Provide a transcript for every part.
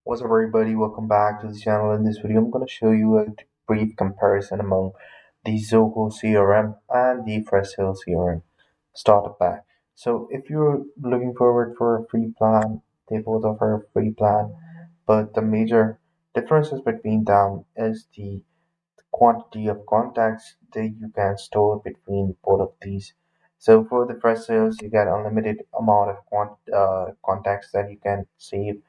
What's up, everybody? Welcome back to the channel. In this video, I'm going to show you a brief comparison among the Zoho CRM and the Freshsales CRM starter pack. So, if you're looking forward for a free plan, they both offer a free plan, but the major differences between them is the quantity of contacts that you can store between both of these. So, for the Freshsales, you get unlimited amount of contacts that you can save,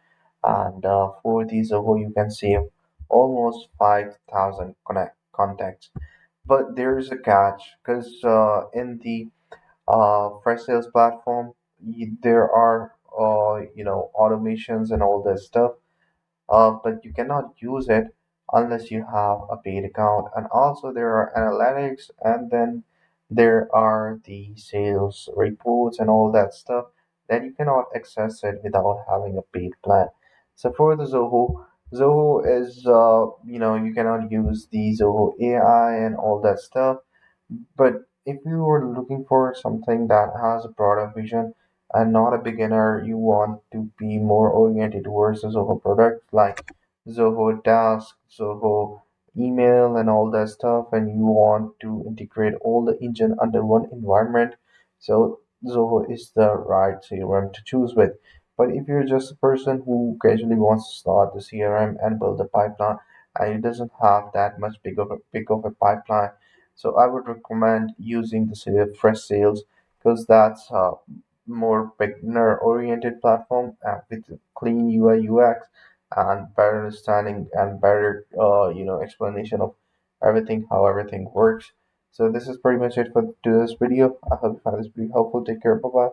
and for the Zoho you can save almost 5,000 connect contacts. But there's a catch because in the fresh sales platform there are automations and all that stuff, but you cannot use it unless you have a paid account. And also there are analytics, and then there are the sales reports and all that stuff that you cannot access it without having a paid plan. So for the Zoho is you cannot use the Zoho AI and all that stuff, but if you are looking for something that has a broader vision and not a beginner, you want to be more oriented towards the Zoho products like Zoho Task, Zoho Email, and all that stuff, and you want to integrate all the engine under one environment. So Zoho is the right CRM to choose with. But if you're just a person who casually wants to start the CRM and build a pipeline, and it doesn't have that much big of a pipeline, so I would recommend using the Fresh Sales because that's a more beginner oriented platform with clean UI UX and better understanding and better explanation of everything, how everything works. So this is pretty much it for today's video. I hope you found this pretty helpful. Take care. Bye bye.